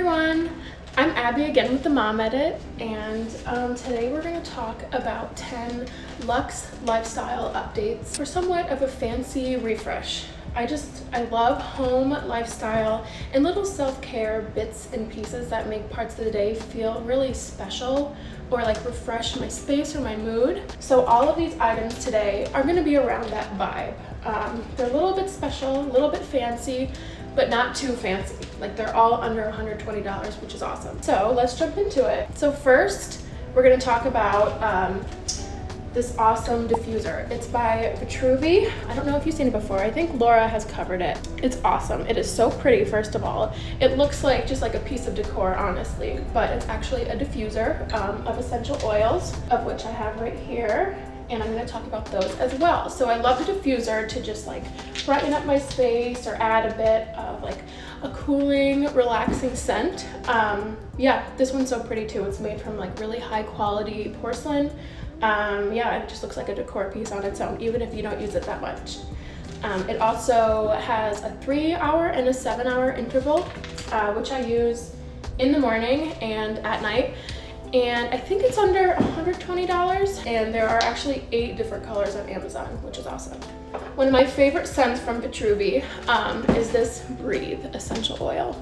everyone, I'm Abby again with the Mom Edit, and today we're going to talk about 10 luxe lifestyle updates for somewhat of a fancy refresh. I love home lifestyle and little self-care bits and pieces that make parts of the day feel really special or like refresh my space or my mood. So all of these items today are going to be around that vibe. They're a little bit special, a little bit fancy, but not too fancy. Like they're all under $120, which is awesome. So let's jump into it. So first, we're gonna talk about this awesome diffuser. It's by Vitruvi. I don't know if you've seen it before. I think Laura has covered it. It's awesome. It is so pretty, first of all. It looks like just like a piece of decor, honestly, but it's actually a diffuser of essential oils, of which I have right here. And I'm going to talk about those as well. So I love the diffuser to just like brighten up my space or add a bit of like a cooling, relaxing scent. Yeah, this one's so pretty too. It's made from like really high quality porcelain. Yeah, it just looks like a decor piece on its own, even if you don't use it that much. It also has a 3-hour and a 7-hour interval, which I use in the morning and at night. And I think it's under $120, and there are actually 8 different colors on Amazon, which is awesome. One of my favorite scents from Vitruvi is this Breathe essential oil.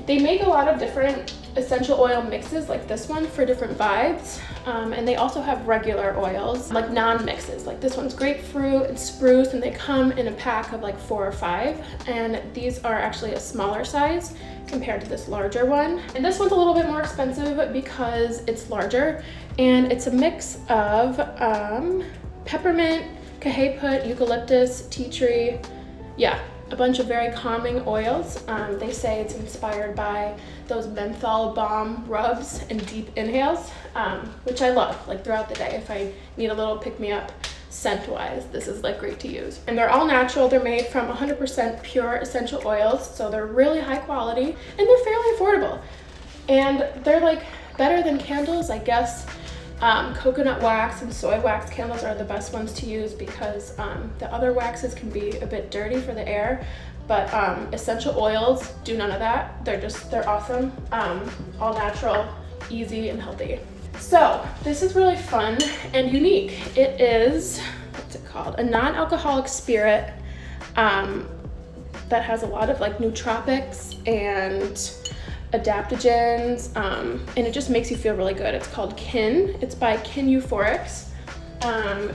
They make a lot of different essential oil mixes like this one for different vibes, and they also have regular oils, like non-mixes. Like this one's grapefruit and spruce, and they come in a pack of like 4 or 5, and these are actually a smaller size compared to this larger one. And this one's a little bit more expensive because it's larger, and it's a mix of peppermint, cajeput, eucalyptus, tea tree, yeah, a bunch of very calming oils. They say it's inspired by those menthol balm rubs and deep inhales, which I love, like throughout the day. If I need a little pick-me-up scent-wise, this is like great to use. And they're all natural. They're made from 100% pure essential oils, so they're really high quality, and they're fairly affordable. And they're like better than candles, I guess. Coconut wax and soy wax candles are the best ones to use because the other waxes can be a bit dirty for the air, but essential oils do none of that. They're awesome, all natural, easy, and healthy. So this is really fun and unique. It is, what's it called? A non-alcoholic spirit that has a lot of like nootropics and adaptogens, and it just makes you feel really good. It's called Kin. It's by Euphorics.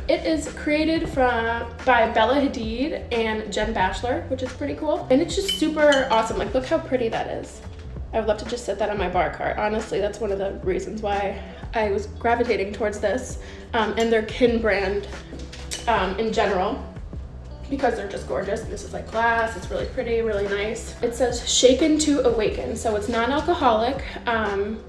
It is created by Bella Hadid and Jen Bachelor, which is pretty cool. And it's just super awesome. Like, look how pretty that is. I would love to just set that on my bar cart. Honestly, that's one of the reasons why I was gravitating towards this, and their Kin brand in general, because they're just gorgeous. This is like glass, it's really pretty, really nice. It says shaken to awaken, so it's non-alcoholic.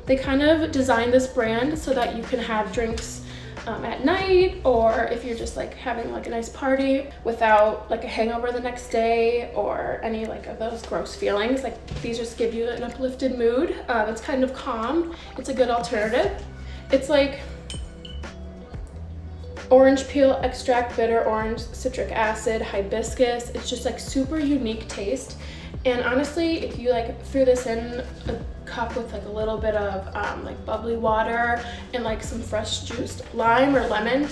They kind of designed this brand so that you can have drinks at night, or if you're just like having like a nice party without like a hangover the next day or any like of those gross feelings. Like these just give you an uplifted mood. It's kind of calm. It's a good alternative. It's like orange peel extract, bitter orange, citric acid, hibiscus. It's just like super unique taste. And honestly, if you like threw this in a cup with like a little bit of like bubbly water and like some fresh juiced lime or lemon,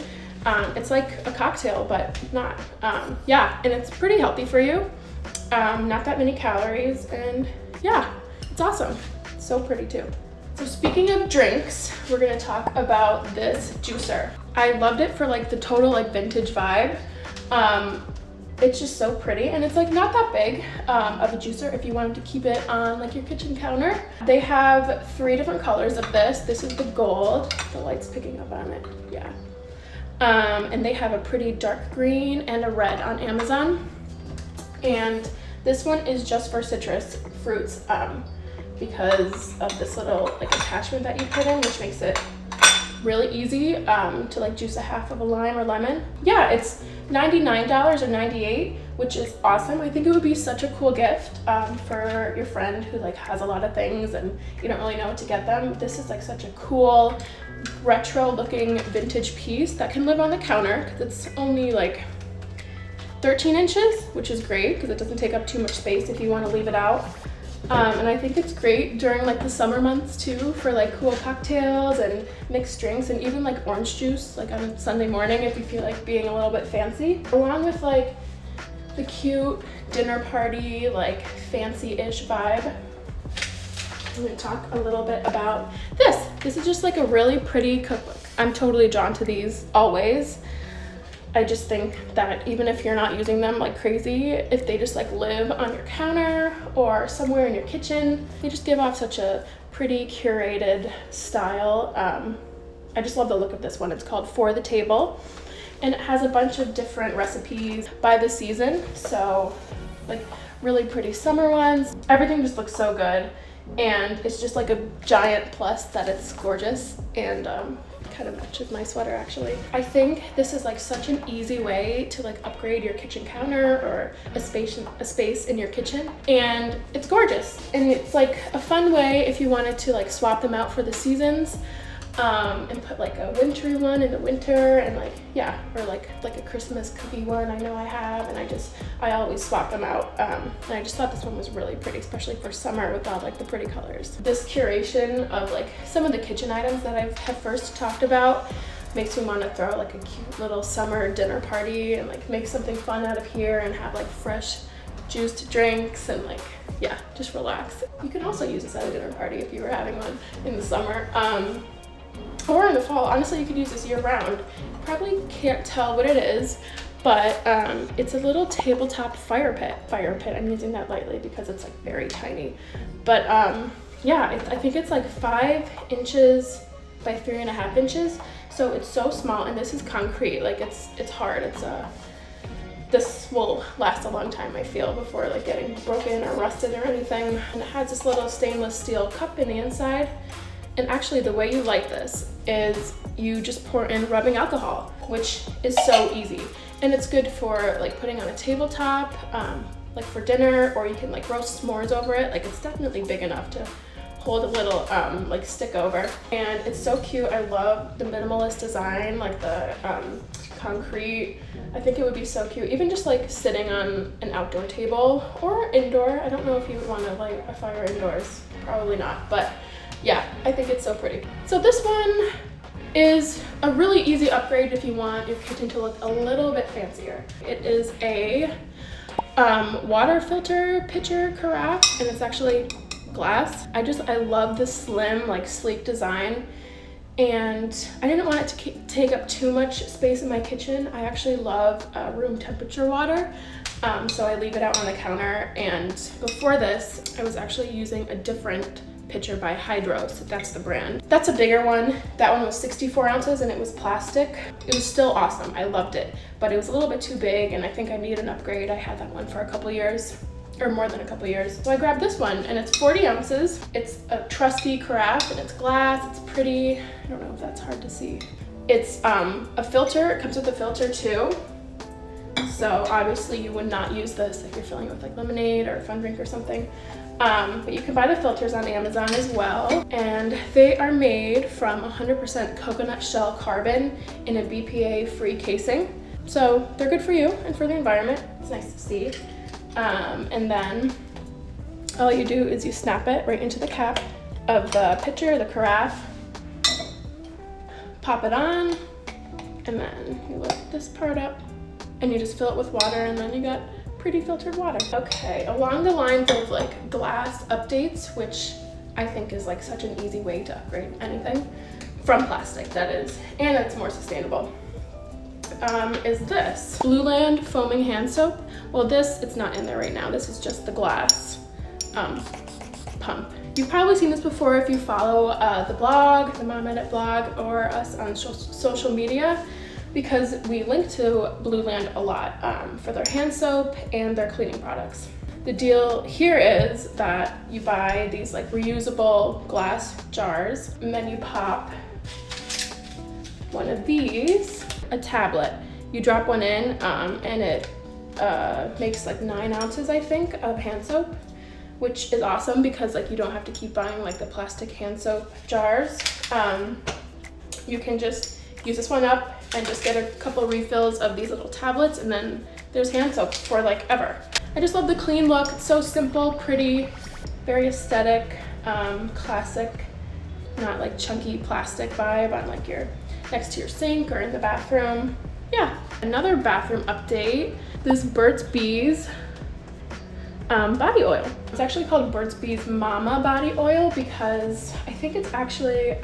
it's like a cocktail, but not. Yeah, and it's pretty healthy for you. Not that many calories, and yeah, it's awesome. So pretty too. So speaking of drinks, we're gonna talk about this juicer. I loved it for like the total like vintage vibe. It's just so pretty, and it's like not that big of a juicer if you wanted to keep it on like your kitchen counter. They have 3 different colors of this. This is the gold. The light's picking up on it, yeah. And they have a pretty dark green and a red on Amazon. And this one is just for citrus fruits, because of this little like attachment that you put in, which makes it really easy to like juice a half of a lime or lemon. Yeah, it's $99 or $98, which is awesome. I think it would be such a cool gift for your friend who like has a lot of things and you don't really know what to get them. This is like such a cool retro looking vintage piece that can live on the counter because it's only like 13 inches, which is great because it doesn't take up too much space if you want to leave it out. And I think it's great during like the summer months too for like cool cocktails and mixed drinks, and even like orange juice like on Sunday morning if you feel like being a little bit fancy. Along with like the cute dinner party, like fancy-ish vibe, I'm gonna talk a little bit about this. This is just like a really pretty cookbook. I'm totally drawn to these always. I just think that even if you're not using them like crazy, if they just like live on your counter or somewhere in your kitchen, they just give off such a pretty curated style. I just love the look of this one. It's called For the Table, and it has a bunch of different recipes by the season. So like really pretty summer ones. Everything just looks so good, and it's just like a giant plus that it's gorgeous, and kind of matches my sweater actually. I think this is like such an easy way to like upgrade your kitchen counter or a space in your kitchen, and it's gorgeous, and it's like a fun way if you wanted to like swap them out for the seasons, and put like a wintry one in the winter, and like yeah, or like a Christmas cookie one I know I have, and I always swap them out, and I just thought this one was really pretty, especially for summer with all like the pretty colors. This curation of like some of the kitchen items that I have first talked about makes me want to throw like a cute little summer dinner party and like make something fun out of here and have like fresh juiced drinks and like yeah, just relax. You can also use this at a dinner party if you were having one in the summer. Or in the fall. Honestly, you could use this year round. You probably can't tell what it is, but it's a little tabletop fire pit. I'm using that lightly because it's like very tiny. But yeah, I think it's like 5 inches by 3.5 inches. So it's so small, and this is concrete. Like it's hard. This will last a long time, I feel, before like getting broken or rusted or anything. And it has this little stainless steel cup in the inside. And actually the way you light this is you just pour in rubbing alcohol, which is so easy. And it's good for like putting on a tabletop, like for dinner, or you can like roast s'mores over it. Like it's definitely big enough to hold a little like stick over. And it's so cute. I love the minimalist design, like the concrete. I think it would be so cute, even just like sitting on an outdoor table or indoor. I don't know if you would want to light a fire indoors, probably not, but yeah, I think it's so pretty. So this one is a really easy upgrade if you want your kitchen to look a little bit fancier. It is a water filter pitcher carafe, and it's actually glass. I love the slim, like sleek design, and I didn't want it to take up too much space in my kitchen. I actually love room temperature water, so I leave it out on the counter. And before this, I was actually using a different pitcher by Hydros, that's the brand. That's a bigger one. That one was 64 ounces and it was plastic. It was still awesome. I loved it, but it was a little bit too big, and I think I need an upgrade. I had that one for a couple years, or more than a couple years. So I grabbed this one, and it's 40 ounces. It's a trusty carafe, and it's glass. It's pretty. I don't know if that's hard to see. It's a filter. It comes with a filter too. So obviously you would not use this if you're filling it with like lemonade or a fun drink or something. But you can buy the filters on Amazon as well, and they are made from 100% coconut shell carbon in a BPA-free casing. So they're good for you and for the environment. It's nice to see. And then all you do is you snap it right into the cap of the pitcher, the carafe, pop it on, and then you lift this part up and you just fill it with water, and then you got pretty filtered water. Okay, along the lines of like glass updates, which I think is like such an easy way to upgrade anything from plastic, that is, and it's more sustainable, is this Blueland foaming hand soap. Well, it's not in there right now. This is just the glass pump. You've probably seen this before if you follow the blog, the Mom Edit blog, or us on social media, because we link to Blueland a lot for their hand soap and their cleaning products. The deal here is that you buy these like reusable glass jars, and then you pop one of these, a tablet. You drop one in, and it makes like 9 ounces, I think, of hand soap, which is awesome because like you don't have to keep buying like the plastic hand soap jars. You can just use this one up and just get a couple refills of these little tablets, and then there's hand soap for like ever. I just love the clean look. It's so simple, pretty, very aesthetic, classic, not like chunky plastic vibe on like your next to your sink or in the bathroom. Yeah, another bathroom update. This Burt's Bees body oil. It's actually called Burt's Bees Mama Body Oil because I think it's actually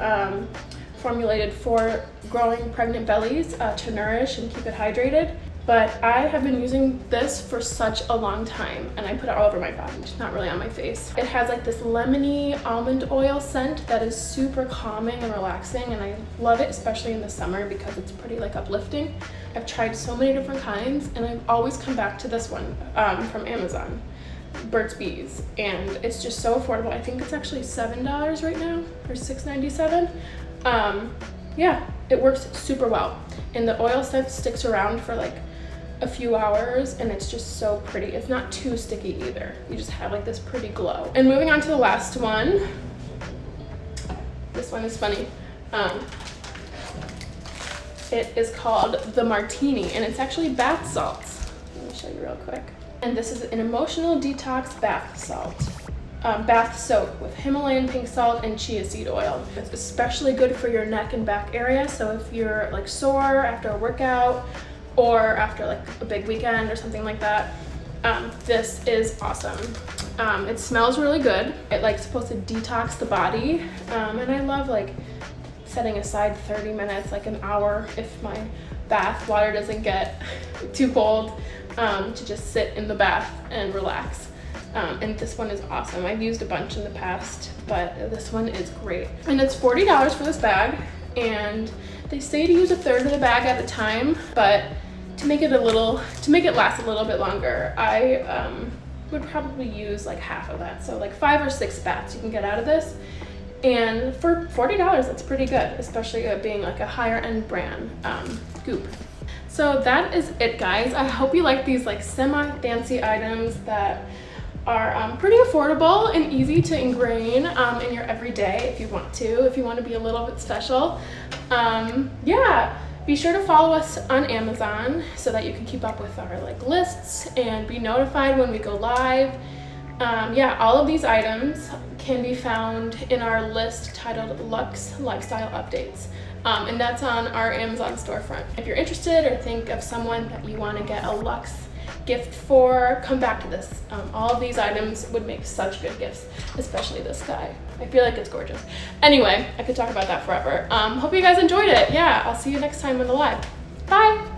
formulated for growing pregnant bellies to nourish and keep it hydrated. But I have been using this for such a long time, and I put it all over my body, just not really on my face. It has like this lemony almond oil scent that is super calming and relaxing, and I love it, especially in the summer because it's pretty like uplifting. I've tried so many different kinds, and I've always come back to this one from Amazon, Burt's Bees, and it's just so affordable. I think it's actually $7 right now, or $6.97. Yeah, it works super well, and the oil scent sticks around for like a few hours, and it's just so pretty. It's not too sticky either. You just have like this pretty glow. And moving on to the last one. This one is funny. It is called the Martini, and it's actually bath salts. Let me show you real quick. And this is an emotional detox bath salt. Bath soak with Himalayan pink salt and chia seed oil. It's especially good for your neck and back area, so if you're like sore after a workout or after like a big weekend or something like that, this is awesome. It smells really good. It like supposed to detox the body, and I love like setting aside 30 minutes, like an hour if my bath water doesn't get too cold, to just sit in the bath and relax. And this one is awesome. I've used a bunch in the past, but this one is great. And it's $40 for this bag, and they say to use a third of the bag at a time, but to make it last a little bit longer, I would probably use like half of that. So like 5 or 6 baths you can get out of this. And for $40, that's pretty good, especially it being like a higher end brand, Goop. So that is it, guys. I hope you like these like semi-fancy items that are pretty affordable and easy to ingrain in your everyday if you want to be a little bit special. Yeah, be sure to follow us on Amazon so that you can keep up with our like lists and be notified when we go live. Yeah, all of these items can be found in our list titled Luxe Lifestyle Updates, and that's on our Amazon storefront. If you're interested or think of someone that you want to get a luxe gift for, come back to this. All of these items would make such good gifts, especially this guy. I feel like it's gorgeous. Anyway, I could talk about that forever. Hope you guys enjoyed it. Yeah, I'll see you next time on the live. Bye!